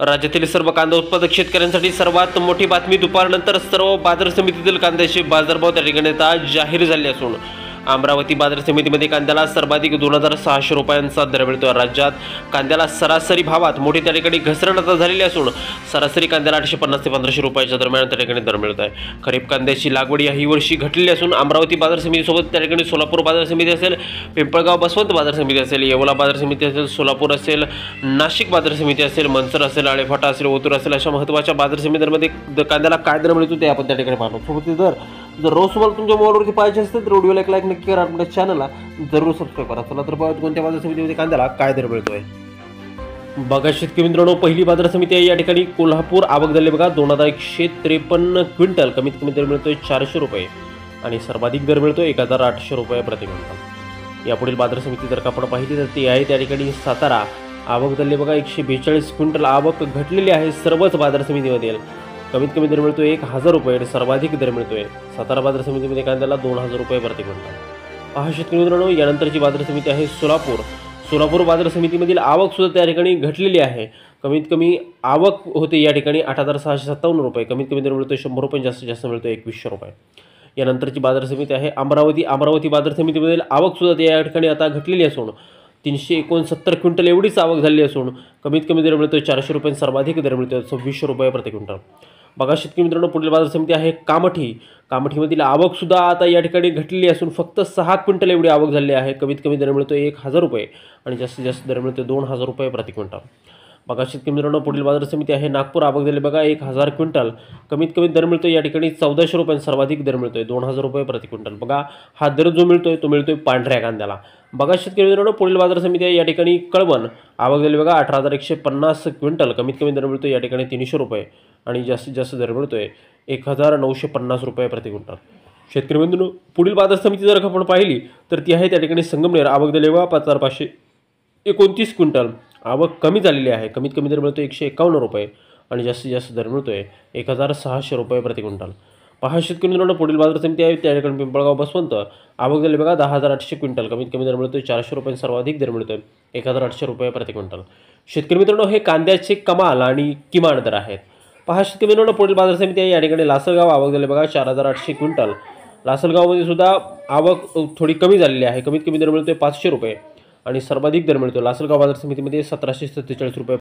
राज्यातील सर्व कांदा उत्पादक शेतकऱ्यांसाठी सर्वात मोठी बातमी. दुपारनंतर सर्व बाजार समितीतील कांद्याचे बाजारभाव त्या ठिकाणी आता जाहीर झाले असून अमरावती बाजार समितीमध्ये कांद्याला सर्वाधिक 2600 रुपयांचा दर मिळतो. राज्यात कांद्याला सरासरी भावात मोठी त्या ठिकाणी घसरण आता झालेली असून सरासरी कांद्याला 850 ते 1500 रुपयाच्या दरम्यान त्या ठिकाणी दर मिळत आहे. खरीप कांद्याची लागवड ही वर्षी घटलेली असून अमरावती बाजार समितीसोबत त्या ठिकाणी सोलापूर बाजार समिती असेल, पिंपळगाव बसवंत बाजार समिती असेल, येवला बाजार समिती असेल, सोलापूर असेल, नाशिक बाजार समिती असेल, मनसर असेल, आळेफाटा असेल, ओतूर असेल, अशा महत्त्वाच्या बाजार समित्यांमध्ये कांद्याला काय दर मिळतो ते आपण त्या ठिकाणी पाहतो. सोबत जर रोज तुम्हाला तुमच्या मोबाईलवरती पाहिजे असेल तर व्हिडिओला एक लाईक नक्की करा. आपल्या चॅनलला जरूर सबस्क्राईब करा. चला तर पाहूया कोणत्या बाजार समितीमध्ये कांद्याला काय दर मिळतोय. बघा शेतकरी मित्रांनो, पहिली बाजार समिती आहे या ठिकाणी कोल्हापूर. आवक झाली बघा 2153 क्विंटल. कमीत कमी दर मिळतोय 400 रुपये आणि सर्वाधिक दर मिळतोय 1800 रुपये प्रति क्विंटल. यापुढील बाजार समिती जर का आपण पाहिली तर ती आहे त्या ठिकाणी सातारा. आवक झाली बघा 142 क्विंटल. आवक घटलेली आहे सर्वच बाजार समितीमध्ये. कमीत कमी दर मिळतोय 1000 रुपये आणि सर्वाधिक दर मिळतोय सातारा बाजार समितीमध्ये कांद्याला 2000 रुपये प्रति क्विंटल. पहा शेतकरी मित्रांनो, यानंतरची बाजार समिती आहे सोलापूर. सोलापूर बाजार समितीमधील आवक सुद्धा त्या ठिकाणी घटलेली आहे. कमीत कमी आवक होते या ठिकाणी 8657 रुपये. कमीत कमी दर मिळतोय 100 रुपये, जास्तीत जास्त मिळतोय 2100 रुपये. यानंतरची बाजार समिती आहे अमरावती. अमरावती बाजार समितीमधील आवक सुद्धा या ठिकाणी आता घटलेली असून 369 क्विंटल एवढीच आवक झाली असून कमीत कमी दर मिळतोय 400 रुपये, सर्वाधिक दर मिळतोय 2600 रुपये प्रति क्विंटल. बघा शेतकरी मित्रांनो, पुढील बाजार समिती आहे कामठी. कामठीमधील आवक सुद्धा आता या ठिकाणी घटलेली असून फक्त 6 क्विंटल एवढी आवक झाली आहे. कमीत कमी दर मिळतोय 1000 रुपये आणि जास्तीत जास्त दर मिळतोय 2000 रुपये प्रति क्विंटल. बघा शेतकरी मित्रांनो, पुढील बाजार समिती आहे नागपूर. आवक झाली बघा 1000 क्विंटल. कमीत कमी दर मिळतोय या ठिकाणी 1400 रुपये, सर्वाधिक दर मिळतोय 2000 रुपये प्रति क्विंटल. बघा हा दर जो मिळतोय तो मिळतोय पांढऱ्या कांद्याला. बघा शेतकरी मित्रांनो, पुढील बाजार समिती आहे या ठिकाणी कळवण. आवक झाली बघा 18150 क्विंटल. कमीत कमी दर मिळतोय या ठिकाणी 300 रुपये आणि जास्तीत जास्त दर मिळतोय 1950 रुपये प्रति क्विंटल. शेतकरी मित्रांनो, पुढील बाजार समिती जर आपण पाहिली तर ती आहे त्या ठिकाणी संगमनेर. आवक झाली बघा 5529 क्विंटल. आवक कमी झालेली आहे. कमीत कमी दर मिळतोय 151 रुपये आणि जास्तीत जास्त दर मिळतोय 1600 रुपये प्रति क्विंटल. पहा शेतकरी मित्रांनो, पुढील बाजार समिती आहे त्या ठिकाणी पिंपळगाव बसवंत. आवक झाली बघा 10800 क्विंटल. कमीत कमी दर मिळतोय 400 रुपये, सर्वाधिक दर मिळतोय 1800 रुपये प्रति क्विंटल. शेतकरी मित्रांनो, हे कांद्याचे कमाल आणि किमान दर आहेत. पहा शेतकरी मित्रांनो, पुढील बाजार समिती आहे या ठिकाणी लासलगाव. आवक झाली बघा 4800 क्विंटल. लासलगावमध्ये सुद्धा आवक थोडी कमी झालेली आहे. कमीत कमी दर मिळतोय 500 रुपये आणि सर्वाधिक दर मिळतो लासलगाव बाजार समितीमध्ये 1747 रुपये.